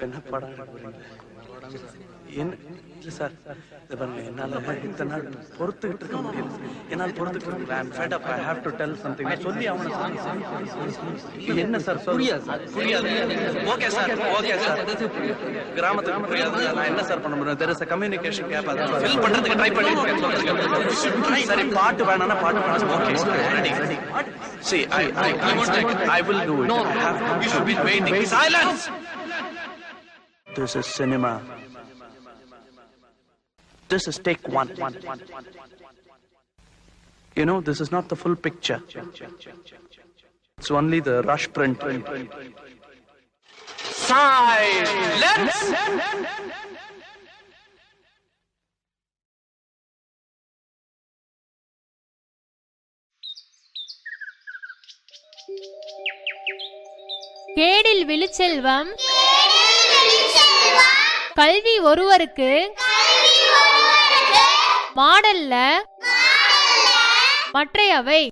என்ன படம் என்ன இல்லை சார், இது பாருங்க, என்னால் இத்தனை நாள் பொறுத்துக்கிட்டு இருக்க முடியல. என்னால் பொறுத்துக்கிட்டு இருக்க I have to tell something சொல்லி அவனை என்ன சார் புரியாது. ஓகே சார், ஓகே சார், கிராமத்துக்கு புரியாது. நான் என்ன சார் பண்ண முடியும்? There is a communication gap. அதை ஃபில் பண்றதுக்கு ட்ரை பண்ணிட்டு இருக்கேன். சரி, பாட்டு வேணாம்னா பாட்டு வேணாம். Okay ready. See, I will do it. No, you should be waiting. Silence. This is cinema. This is take one. You know, this is not the full picture. It's only the rush print. Silence. கேடில் விழுச்செல்வம் கல்வி ஒருவருக்கு மாடல்ல மற்றையவை.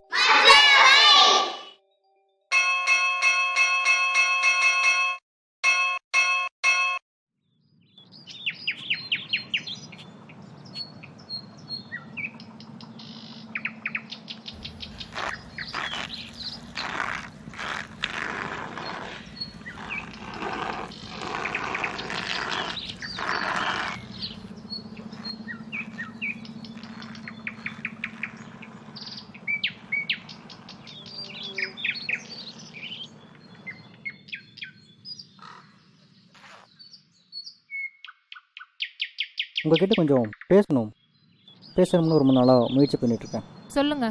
உங்ககிட்ட கொஞ்சம் பேசணும்னு ரொம்ப நாளாக முயற்சி பண்ணிகிட்ருக்கேன். சொல்லுங்க.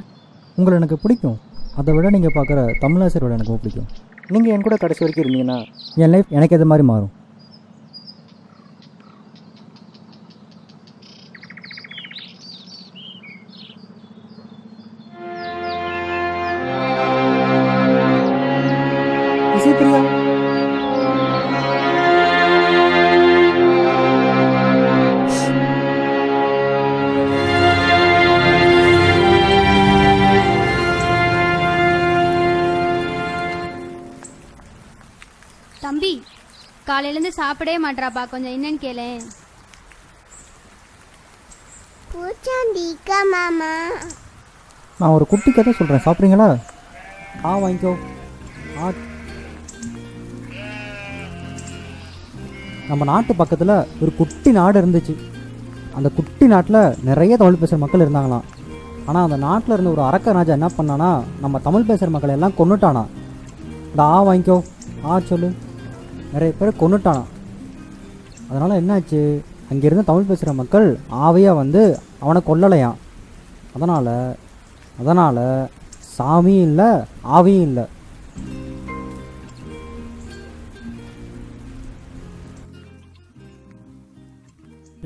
உங்களை எனக்கு பிடிக்கும். அதை விட நீங்கள் பார்க்குற தமிழாசிரியரோட எனக்கு ரொம்ப பிடிக்கும். நீங்கள் என் கூட கடைசி வரைக்கும் இருந்தீங்கன்னா என் லைஃப் எனக்கு எது மாதிரி மாறும். இசைப்பிரியா, தம்பி காலையிலேருந்து சாப்பிடவே மாட்டாப்பா, கொஞ்சம் என்னன்னு கேளு. மாமா, நான் ஒரு குட்டி கதை சொல்கிறேன், சாப்பிட்றீங்களா? வாங்கிக்கோ. நம்ம நாட்டு பக்கத்தில் ஒரு குட்டி நாடு இருந்துச்சு. அந்த குட்டி நாட்டில் நிறைய தமிழ் பேசுகிற மக்கள் இருந்தாங்களாம். ஆனால் அந்த நாட்டில் இருந்த ஒரு அரக்க ராஜா என்ன பண்ணானா, நம்ம தமிழ் பேசுகிற மக்களை எல்லாம் கொன்னுட்டானா. இந்த வாங்கிக்கோ, சொல்லு, நிறைய பேர் கொன்னுட்டானா. அதனால் என்னாச்சு, அங்கேருந்து தமிழ் பேசுகிற மக்கள் ஆவையாக வந்து அவனை கொல்லலையாம். அதனால் சாமியும் இல்லை, ஆவியும் இல்லை.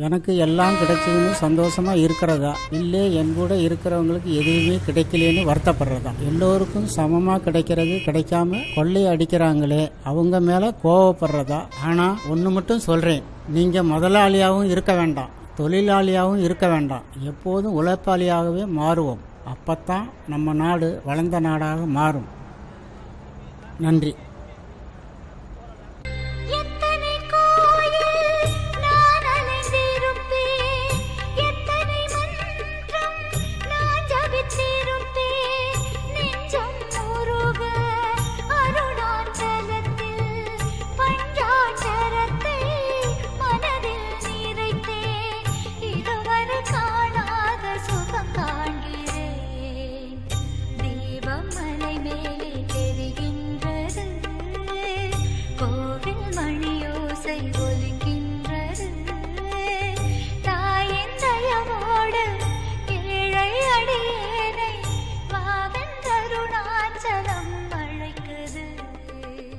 எனக்கு எல்லாம் கிடைச்சதுன்னு சந்தோஷமாக இருக்கிறதா, இல்லை என் கூட இருக்கிறவங்களுக்கு எதுவுமே கிடைக்கலன்னு வருத்தப்படுறதா, எல்லோருக்கும் சமமாக கிடைக்கிறது கிடைக்காம கொள்ளை அடிக்கிறாங்களே அவங்க மேலே கோவப்படுறதா. ஆனால் ஒன்று மட்டும் சொல்கிறேன், நீங்கள் முதலாளியாகவும் இருக்க வேண்டாம், தொழிலாளியாகவும் இருக்க வேண்டாம், எப்போதும் உழைப்பாளியாகவே மாறுவோம். அப்போத்தான் நம்ம நாடு வளர்ந்த நாடாக மாறும். நன்றி.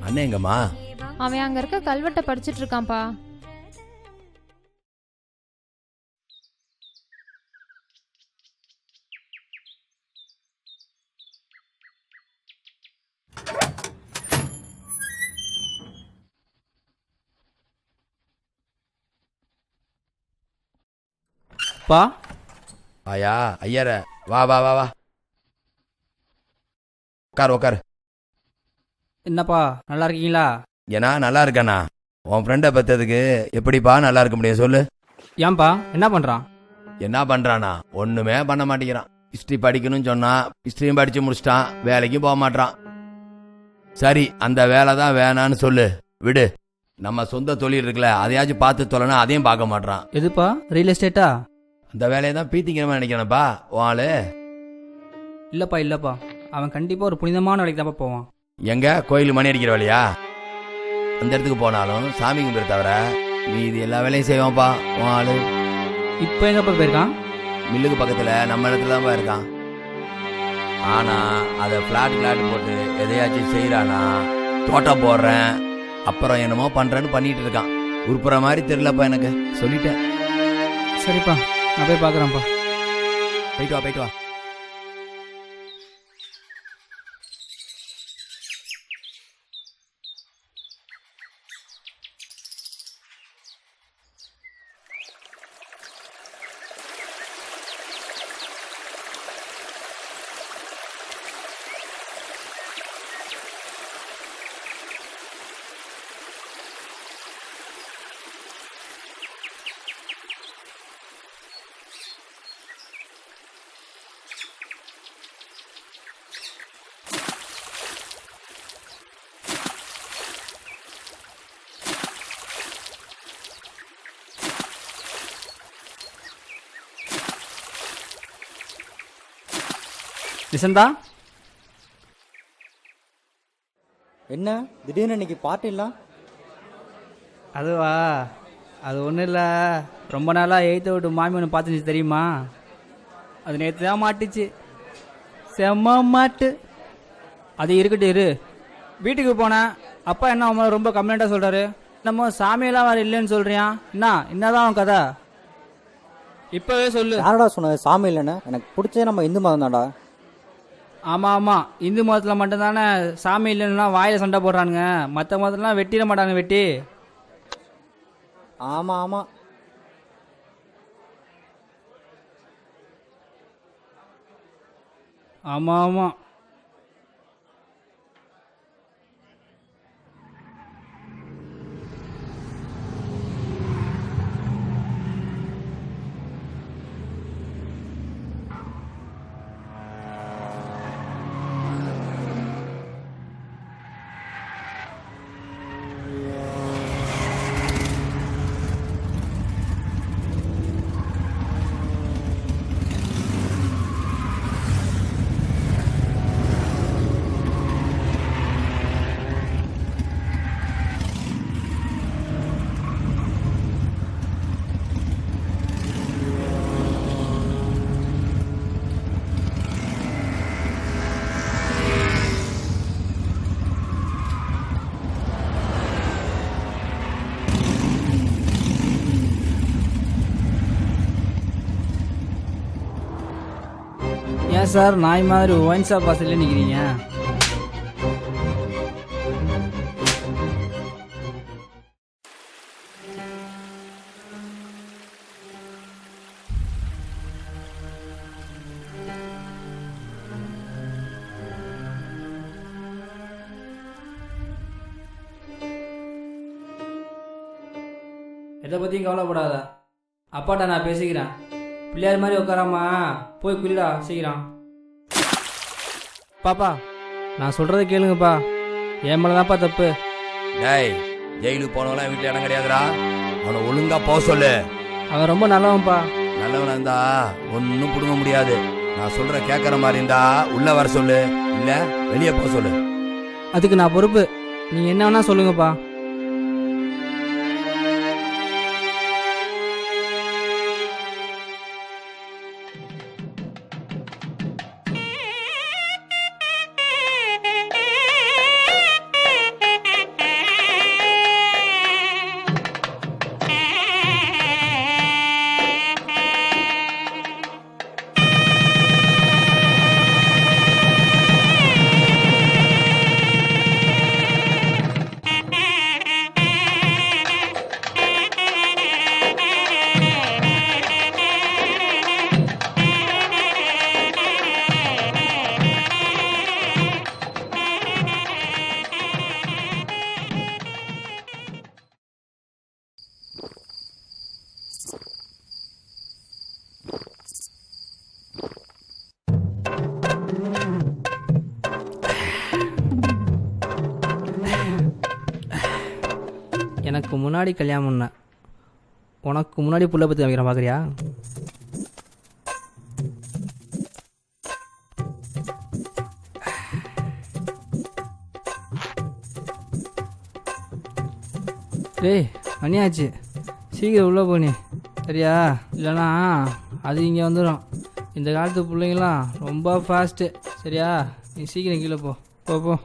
அண்ணேங்கம்மா, அவன் அங்க இருக்க கல்வெட்டை படிச்சிட்டு இருக்கான்ப்பா. பா ஆயா ஐயர, வா வா வா வா, உட்கார் உட்கார். என்னப்பா நல்லா இருக்கீங்களா? ஏன்னா நல்லா இருக்கண்ணா. உன் ஃப்ரெண்டை பெற்றதுக்கு எப்படிப்பா நல்லா இருக்க முடியும் சொல்லு? ஏன்பா என்ன பண்ணுறான்? என்ன பண்ணுறானா? ஒன்றுமே பண்ண மாட்டேங்கிறான். ஹிஸ்ட்ரி படிக்கணும்னு சொன்னா ஹிஸ்ட்ரியும் படித்து முடிச்சிட்டான், வேலைக்கும் போக மாட்டான். சரி, அந்த வேலை தான் வேணான்னு சொல்லு, விடு. நம்ம சொந்த தொழில் இருக்குல்ல, அதையாச்சும் பார்த்து தொலைனா அதையும் பார்க்க மாட்டான். எதுப்பா, ரியல் எஸ்டேட்டா? அந்த வேலையை தான் பீத்திக்கிறமா நினைக்கிறேன்ப்பா உன் ஆளு. இல்லைப்பா, அவன் கண்டிப்பாக ஒரு புனிதமான வேலைக்கு தான்ப்பா போவான். எங்க கோயில் மணி அடிக்கிற வேலையா? அந்த இடத்துக்கு போனாலும் சாமி கும்பிட தவிர மீதி எல்லா வேலையும் செய்வான்ப்பா உன் ஆளு. இப்போ எங்கப்பா போயிருக்கான்? மில்லுக்கு பக்கத்தில் நம்ம இடத்துல தான்ப்பா இருக்கான். ஆனா அதை பிளாட் போட்டு எதையாச்சும் செய்யறானா, தோட்டம் போடுறேன் அப்புறம் என்னமோ பண்றேன்னு பண்ணிட்டு இருக்கான். உருப்புற மாதிரி தெரியலப்பா எனக்கு, சொல்லிட்டேன். சரிப்பா, நான் போய் பார்க்குறேன்ப்பா. போயிட்டு வா. நிசந்தா, என்ன திடீர்னு இன்னைக்கு பார்ட்டி இல்லை? அதுவா, அது ஒன்றும் இல்லை. ரொம்ப நாளாக எய்த்த விட்டு மாமி ஒன்று பார்த்துச்சு தெரியுமா? அது நேற்று தான் மாட்டுச்சு, செம்ம மாட்டு. அது இருக்கட்டும் இரு. வீட்டுக்கு போனேன், அப்பா என்ன அவன் ரொம்ப கம்ப்ளைண்ட்டாக சொல்கிறாரு. நம்ம சாமியெல்லாம் வேறு இல்லைன்னு சொல்கிறியா? என்னதான் அவன் கதை? இப்போவே சொல்லு. யாரடா சொன்னது சாமி இல்லைன்னு? எனக்கு பிடிச்சே நம்ம இந்து மதம் தான்டா. ஆமாம், இந்து மதத்தில் மட்டும்தானே சாமி இல்லைன்னா வாயில் சண்டை போடுறானுங்க. மற்ற மதத்துலாம் வெட்டிட மாட்டாங்க. வெட்டி. ஆமாம். ஆமாம். ஏன் சார் நாய் மாதிரி ஒயின் ஷாப் வாசல்ல நிற்கிறீங்க? எதை பற்றியும் கவலைப்படாத, அப்பாட்ட நான் பேசிக்கிறேன். பிள்ளையார் மாதிரி உட்காராமா போய் குளிடா சீக்கிரம். பாப்பா, நான் சொல்கிறத கேளுங்கப்பா, என் மேலே தான்ப்பா தப்பு. டேய், ஜெயிலுக்கு போனவெல்லாம் வீட்டில் இடம் கிடையாதுடா. அவனை ஒழுங்கா போக சொல்லு. அவன் ரொம்ப நல்லவன்ப்பா. நல்லவனா இருந்தா ஒன்றும் பிடுங்க முடியாது. நான் சொல்ற கேட்கற மாதிரி இருந்தா உள்ள வர சொல்லு, இல்ல வெளியே போக சொல்லு. அதுக்கு நான் பொறுப்பு. நீங்கள் என்ன வேணா சொல்லுங்கப்பா. எனக்கு முன்னாடி கல்யாணம் பண்ண உனக்கு முன்னாடி புள்ள பற்றி வைக்கிறேன் பார்க்குறியா? டேய் மணியாச்சு, சீக்கிரம் உள்ளே போனி சரியா? இல்லைனா அது இங்கே வந்துடும். இந்த காலத்து பிள்ளைங்களாம் ரொம்ப ஃபாஸ்ட்டு சரியா? நீ சீக்கிரம் கீழே போ போ போ.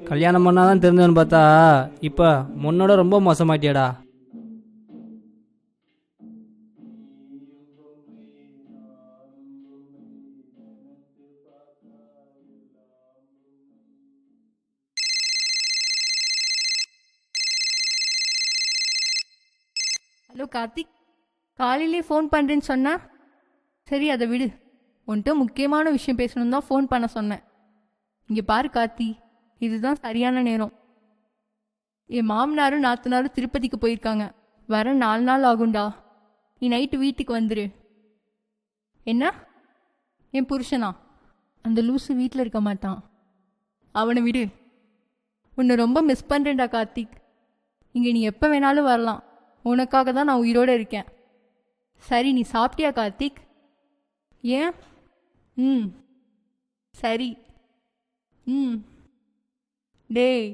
கல்யாணம் பண்ணாதான் தெரிஞ்சவன்னு பார்த்தா இப்போ முன்னோட ரொம்ப மோசமாட்டியாடா. ஹலோ கார்த்திக், காலையிலே ஃபோன் பண்ணுறேன்னு சொன்னா சரி அதை விடு. உன்கிட்ட முக்கியமான விஷயம் பேசணும் தான் ஃபோன் பண்ண சொன்னேன். இங்கே பாரு கார்த்தி, இதுதான் சரியான நேரம். என் மாமனாரும் நாத்தனாரும் திருப்பதிக்கு போயிருக்காங்க. வர 4 நாள் ஆகும்டா. நீ நைட்டு வீட்டுக்கு வந்துரு. என்ன? என் புருஷனா? அந்த லூசு வீட்டில் இருக்க மாட்டான். அவனை விடு. உன்னை ரொம்ப மிஸ் பண்ணுறேன்டா கார்த்திக். இங்கே நீ எப்போ வேணாலும் வரலாம். உனக்காக தான் நான் உயிரோடு இருக்கேன். சரி, நீ சாப்பிட்டியா கார்த்திக்? ஏன்? சரி. டேய்,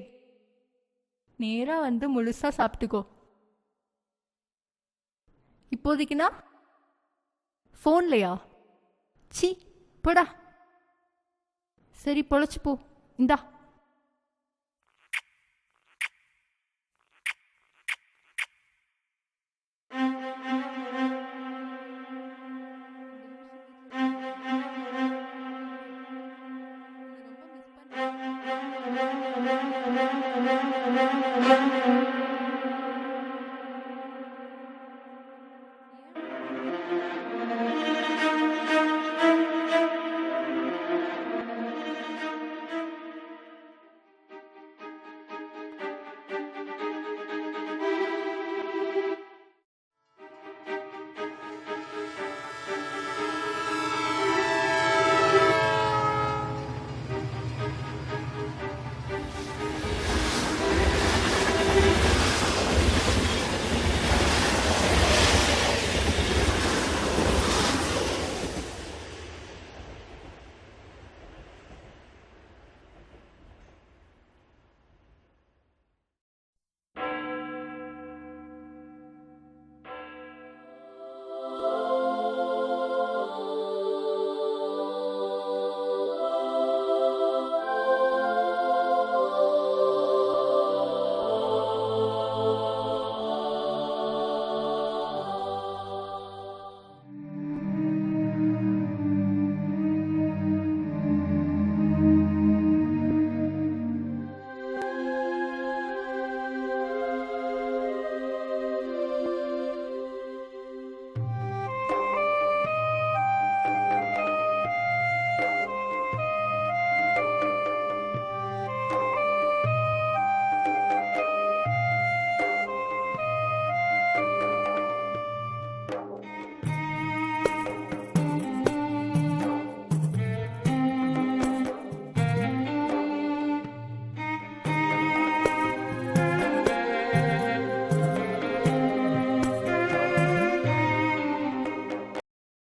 நேராக வந்து முழுசாக சாப்பிட்டுக்கோ. இப்போதைக்குனா ஃபோன்லையா? சி போடா. சரி, பொழைச்சி போ. இந்தா.